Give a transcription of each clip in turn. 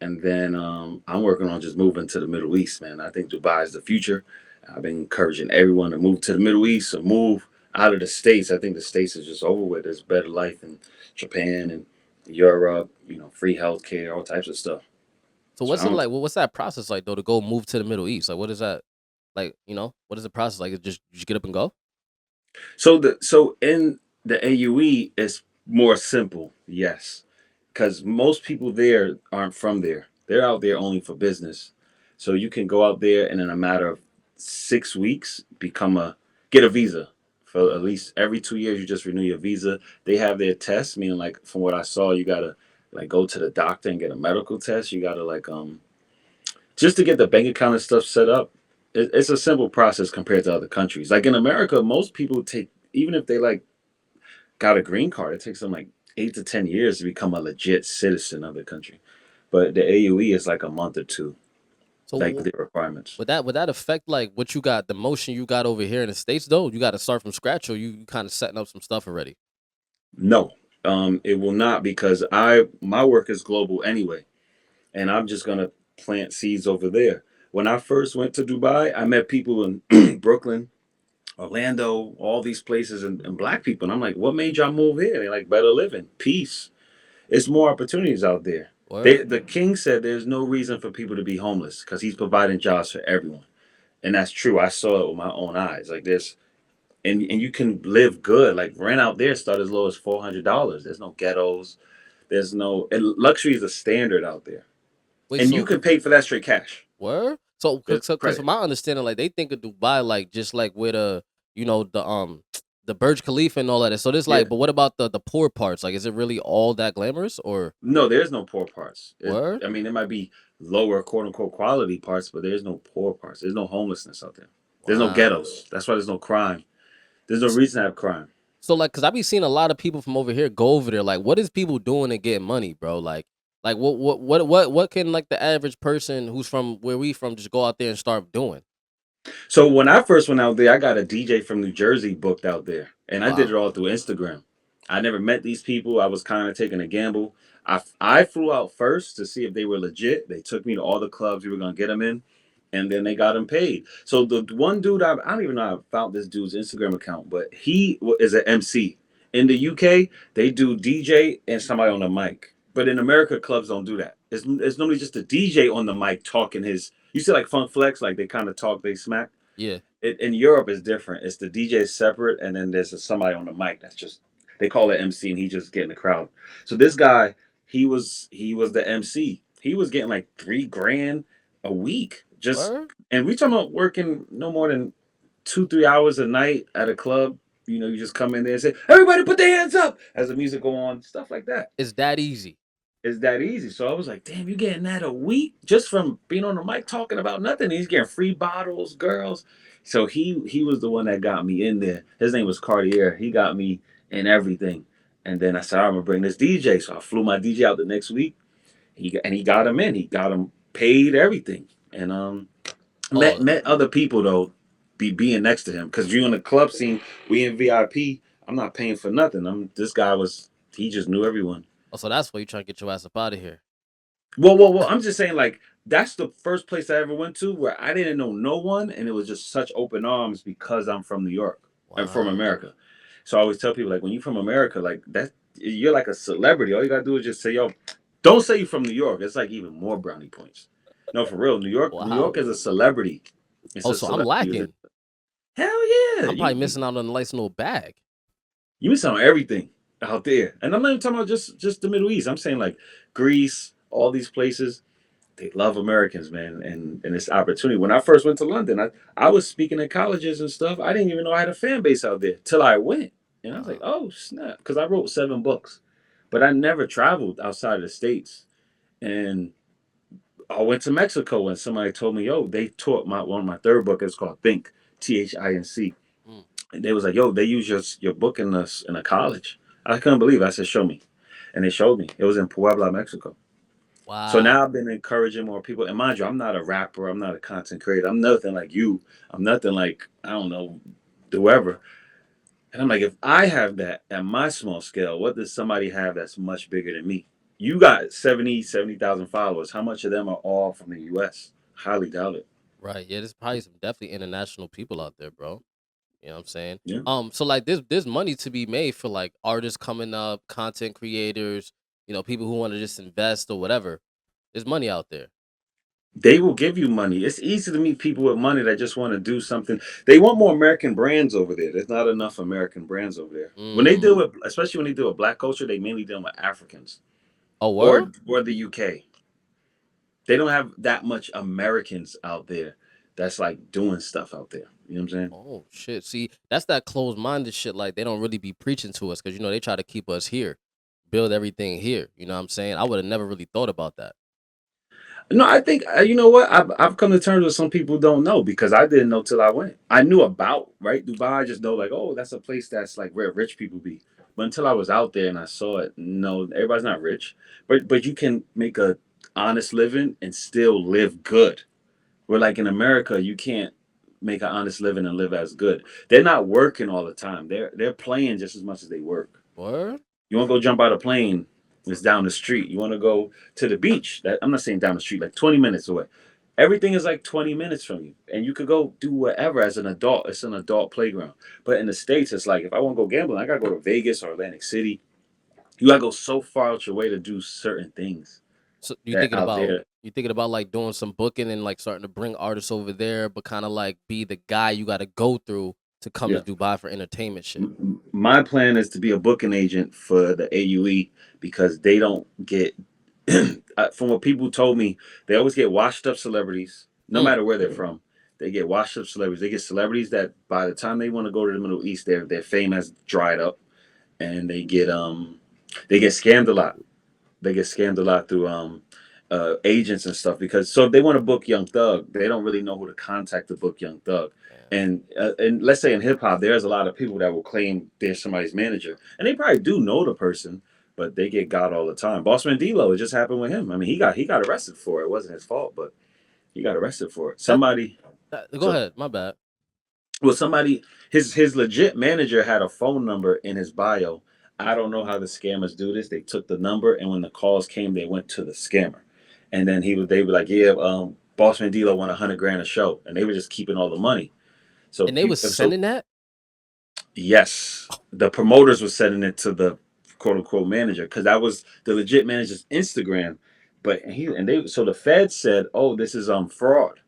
And then I'm working on just moving to the Middle East, man. I think Dubai is the future. I've been encouraging everyone to move to the Middle East or move out of the States. I think the States is just over with. There's better life in Japan and Europe, free healthcare, all types of stuff. So So I what's it don't. like? What's that process like though to go move to the Middle East? Like, what is that? Like, what is the process like? It just you get up and go? So in the AUE, it's more simple, yes, because most people there aren't from there. They're out there only for business. So you can go out there and in a matter of 6 weeks get a visa. For at Mm. least every 2 years, you just renew your visa. They have their tests, meaning like from what I saw, you gotta like go to the doctor and get a medical test. You gotta like just to get the bank account and stuff set up. It's a simple process compared to other countries. Like in America, most people take even if they like got a green card, it takes them like 8 to 10 years to become a legit citizen of the country. But the AUE is like a month or two, So like the requirements. would that affect like what you got, the motion you got over here in the States though? You got to start from scratch, or you kind of setting up some stuff already? No, it will not because my work is global anyway, and I'm just gonna plant seeds over there. When I first went to Dubai, I met people in Brooklyn, Orlando, all these places, and black people. And I'm like, what made y'all move here? They're like, better living, peace. It's more opportunities out there. Word. The king said there's no reason for people to be homeless because he's providing jobs for everyone. And that's true. I saw it with my own eyes. Like there's and you can live good. Like rent out there start as low as $400. There's no ghettos. There's no and luxury is a standard out there. Wait, And you so can pay for that straight cash. word? So, There's cause from credit. my understanding, like they think of Dubai like just like with the Burj Khalifa and all that. So this like, Yeah. but what about the poor parts? Like, is it really all that glamorous or No, there's no poor parts. word? I mean, there might be lower quote unquote quality parts, but there's no poor parts. There's no homelessness out there. There's no Wow. ghettos. That's why there's no crime. There's no reason to have crime. So like, cause I be seeing a lot of people from over here go over there. Like, what is people doing to get money, bro? Like what can like the average person who's from where we from just go out there and start doing? So when I first went out there, I got a DJ from New Jersey booked out there, and I did Wow. it all through Instagram. I never met these people. I was kind of taking a gamble. I flew out first to see if they were legit. They took me to all the clubs we were gonna get them in, and then they got them paid. So the one dude I don't even know how I found this dude's Instagram account, but is an MC. In the UK, they do DJ and somebody on the mic, but in America, clubs don't do that. It's normally just a DJ on the mic talking his. You see like Funk Flex, like they kind of talk, they smack. Yeah. In Europe is different. It's the DJ is separate, and then there's somebody on the mic that's just they call it MC, and he just getting the crowd. So this guy, he was the MC. He was getting like 3 grand a week, just Word? and we talking about working no more than 2 3 hours a night at a club. You just come in there and say, "Everybody, put their hands up" as the music go on, stuff like that. It's that easy. It's that easy. So I was like, damn, you getting that a week just from being on the mic talking about nothing. He's getting free bottles, girls. So he was the one that got me in there. His name was Cartier. He got me in everything. And then I said, I'm gonna bring this DJ. So I flew my DJ out the next week. He got him in. He got him paid everything. And met Oh, met other people though, being next to him. Cause you in the club scene, we in VIP. I'm not paying for nothing. This guy was he just knew everyone. so that's why you trying to get your ass up out of here. Well. I'm just saying, like, that's the first place I ever went to where I didn't know no one, and it was just such open arms because I'm from New York and from Wow. America. So I always tell people, like, when you're from America, like that, you're like a celebrity. All you gotta do is just say, "Yo," don't say you're from New York. It's like even more brownie points. No, for real, New York Wow. is a celebrity. It's Oh, a so I'm celebrity. lacking. Hell yeah, I'm probably missing out on a nice little bag. you miss out on everything out there, and I'm not even talking about just the Middle East. I'm saying like Greece, all these places they love Americans, man, and this opportunity. When I first went to London, I was speaking at colleges and stuff. I didn't even know I had a fan base out there till I went, and I was like, Wow. oh snap, because I wrote 7 books, but I never traveled outside of the states. And I went to Mexico, and somebody told me, yo, they taught my third book. It's called Think, Mm. and they was like, yo, they use your book in a college. I couldn't believe it. I said, show me, and they showed me. It was in Puebla, Mexico. So Wow. now I've been encouraging more people. And mind you, I'm not a rapper. I'm not a content creator. I'm nothing like you. I'm nothing like, I don't know, whoever. And I'm like, if I have that at my small scale, what does somebody have that's much bigger than me? You got 70,000 followers. How much of them are all from the US? Highly doubt it. Right. Yeah, there's probably some definitely international people out there, bro. You know what I'm saying? Yeah. So like there's money to be made for like artists coming up, content creators, people who want to just invest or whatever. There's money out there. They will give you money. It's easy to meet people with money that just want to do something. They want more American brands over there. There's not enough American brands over there. When they deal Mm. with, especially when they deal with black culture, they mainly deal with Africans Oh, word? or the UK. They don't have that much Americans out there that's like doing stuff out there. You know what I'm saying? Oh shit. See, that's that closed minded shit. Like they don't really be preaching to us because they try to keep us here, build everything here. You know what I'm saying? I would have never really thought about that. No, I think you know what I've come to terms with some people don't know because I didn't know till I went. I knew about right Dubai. I just know like oh that's a place that's like where rich people be. But until I was out there and I saw it, no, everybody's not rich, but you can make a honest living and still live good. Where like in America, you can't make an honest living and live as good. They're not working all the time. They're playing just as much as they work. Word? You want to go jump out a plane? It's down the street. You want to go to the beach? I'm not saying down the street, like 20 minutes away. Everything is like 20 minutes from you, and you could go do whatever as an adult. It's an adult playground. But in the states, it's like if I want to go gambling, I gotta go to Vegas or Atlantic City. You gotta go so far out your way to do certain things So that out there. you thinking about like doing some booking and like starting to bring artists over there, but kind of like be the guy you got to go through to come to Yeah. Dubai for entertainment shit. My plan is to be a booking agent for the AUE because they don't get, from what people told me, they always get washed up celebrities, no Mm. matter where they're from. They get washed up celebrities. They get celebrities that by the time they want to go to the Middle East, their fame has dried up, and they get scammed a lot. They get scammed a lot through agents and stuff because so if they want to book Young Thug, they don't really know who to contact to book Young Thug. Man, And let's say in hip hop, there's a lot of people that will claim they're somebody's manager, and they probably do know the person, but they get got all the time. Bossman D-Lo, it just happened with him. I mean, he got arrested for it. It wasn't his fault, but he got arrested for it. that, Somebody go so ahead. My bad. well, somebody his legit manager had a phone number in his bio. I don't know how the scammers do this. They took the number, and when the calls came, they went to the scammer, and then they were like, "Yeah, Bossman D'Lo won 100 grand a show," and they were just keeping all the money. So And they was people, so sending that. yes, the promoters were sending it to the quote unquote manager because that was the legit manager's Instagram. But so the Fed said, "Oh, this is fraud."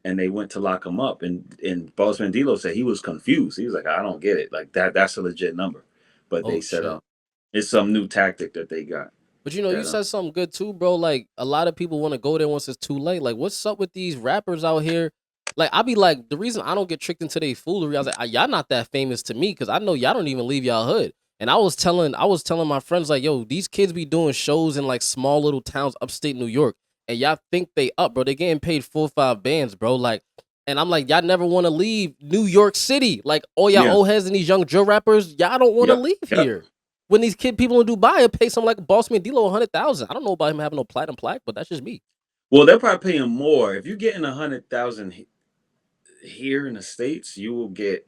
And they went to lock him up. And Boss Mandilo said he was confused. He was like, I don't get it. Like that's a legit number. But they Oh said shit. it's some new tactic that they got. But you That said something good too, bro. Like a lot of people want to go there once it's too late. Like, what's up with these rappers out here? Like, I be like, the reason I don't get tricked into their foolery, I was like, y'all not that famous to me because I know y'all don't even leave y'all hood. And I was telling my friends like, yo, these kids be doing shows in like small little towns upstate New York, and y'all think they up, bro. They getting paid 4 or 5 bands, bro. Like, and I'm like, y'all never want to leave New York City. Like, all y'all yeah. old heads and these young drill rappers, y'all don't want to Yep. leave Yep. here. When these people in Dubai pay some like Boss Man D-Lo 100,000. I don't know about him having no platinum plaque, but that's just me. Well, they're probably paying more. If you're getting 100,000 here in the States, you get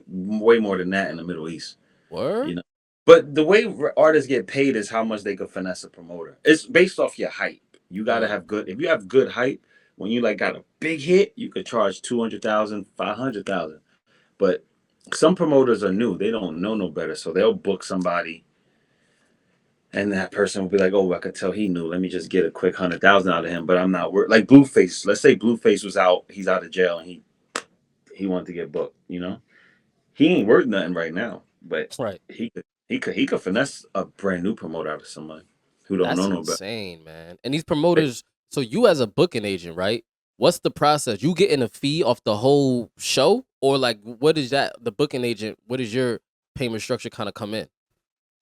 way more than that in the Middle East. Word? You know. But the way artists get paid is how much they could finesse a promoter. It's based off your hype. You gotta Mm. have good. If you have good hype, when you like got a big hit, you could charge 200,000, 500,000. But some promoters are new; they don't know no better, so they'll book somebody, and that person will be like, "Oh, I could tell he knew. Let me just get a quick 100,000 out of him." But I'm not worth like Blueface. Let's say Blueface was out; he's out of jail, and he wanted to get booked. He ain't worth nothing right now, but Right. he could finesse a brand new promoter out of somebody who don't know That's no better. insane, man. And these promoters, so you as a booking agent, right? What's the process? You getting a fee off the whole show? Or like what is that the booking agent, what is your payment structure kind of come in?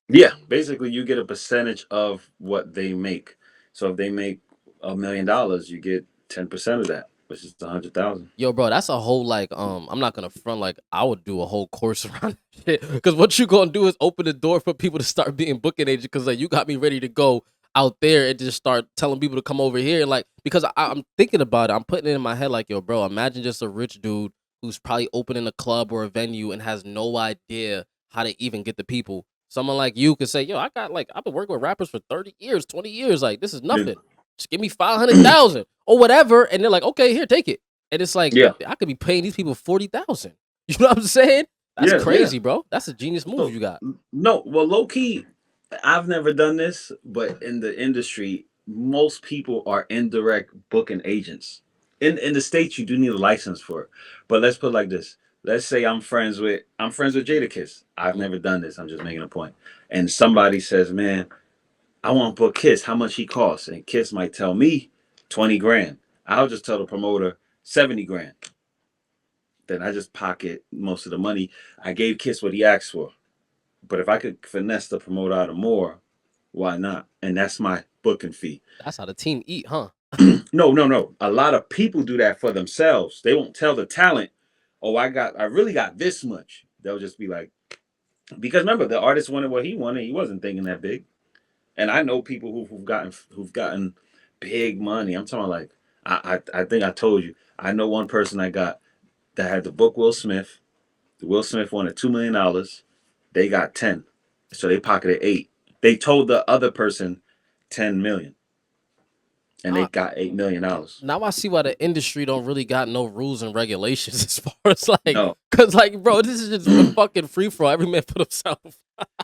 Yeah, basically you get a percentage of what they make. So if they make $1 million, you get 10% of that, which is 100,000. Yo, bro, that's a whole like I'm not gonna front like I would do a whole course around that shit. Cause what you gonna do is open the door for people to start being booking agents. Cause like you got me ready to go out there and just start telling people to come over here. Like because I'm thinking about it, I'm putting it in my head like, yo, bro, imagine just a rich dude who's probably opening a club or a venue and has no idea how to even get the people. Someone like you could say, "Yo, I got like I've been working with rappers for 30 years, 20 years. Like this is Yeah. nothing. Just give me 500,000 or whatever." And they're like, "Okay, here, take it." And it's like Yeah. I could be paying these people 40,000. You know what I'm saying? That's Yeah. Yeah. crazy, bro. That's a genius move So you got. no, well, low key, I've never done this, but in the industry, most people are indirect booking agents. In the states, you do need a license for it. But let's put it like this. Let's say I'm friends with Jadakiss. I've Mhm. never done this. I'm just making a point. And somebody says, "Man, I want to book Kiss. How much he costs?" And Kiss might tell me 20 grand. I'll just tell the promoter 70 grand. Then I just pocket most of the money. I gave Kiss what he asked for. But if I could finesse the promoter out of more, why not? And that's my booking fee. That's how the team eat, huh? No, no, no. A lot of people do that for themselves. They won't tell the talent, "Oh, I really got this much." They'll just be like, because remember, the artist wanted what he wanted. He wasn't thinking that big. And I know people who've gotten big money. I'm talking like, I think I told you. I know one person I got that had to book Will Smith. Will Smith wanted $2 million. They got 10, so they pocketed 8. They told the other person 10 million, and they I, got $8 million. Now I see why the industry don't really got no rules and regulations as far as like, No, cause like, bro, this is just a fucking free for all. Every man for himself.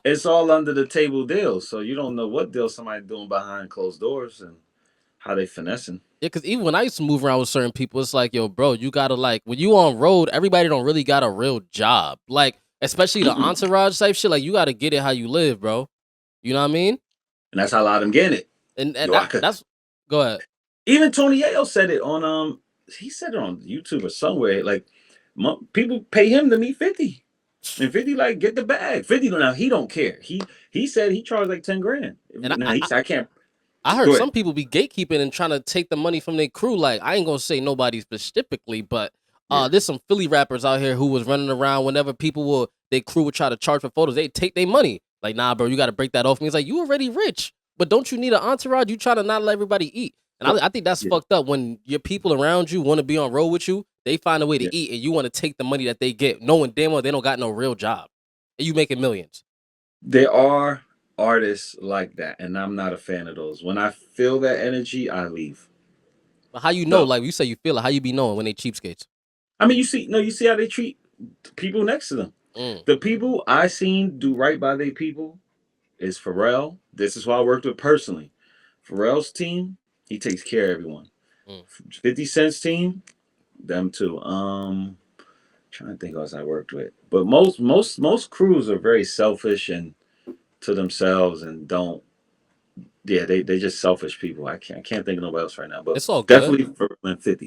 it's all under the table deals, so you don't know what deal somebody doing behind closed doors and how they finessing. Yeah, cause even when I used to move around with certain people, it's like, yo, bro, you gotta like when you on road, everybody don't really got a real job. Like, especially the Mm-mm. entourage type shit. Like, you gotta get it how you live, bro. You know what I mean? And that's how a lot of them getting it. And Yo, I could. that's go ahead. Even Tony Yayo said it on he said it on YouTube or somewhere. Like, people pay him to meet 50. And 50 like, get the bag. 50 now, he don't care. He said he charged like 10 grand. And Now he said, I can't. I heard Go ahead. some people be gatekeeping and trying to take the money from their crew. Like I ain't gonna say nobody specifically, but Yeah. there's some Philly rappers out here who was running around whenever people will their crew would try to charge for photos, they take their money. Like, nah, bro, you got to break that off me. It's like you already rich, but don't you need an entourage? You try to not let everybody eat, and So, I think that's yeah. fucked up when your people around you want to be on road with you. They find a way Yeah. to eat, and you want to take the money that they get, knowing damn well they don't got no real job, and you making millions. There are artists like that, and I'm not a fan of those. When I feel that energy, I leave. But how you know? The Like you say, you feel it. How you be knowing when they cheapskates? I mean, you see, no, you see how they treat people next to them. Mm, The people I seen do right by their people is Pharrell. This is who I worked with personally. Pharrell's team, he takes care of everyone. mm. 50 Cent's team, them too. Trying to think who else I worked with. But most crews are very selfish and to themselves and don't, yeah, they just selfish people. I can't think of nobody else right now. But It's all good. definitely Pharrell and 50.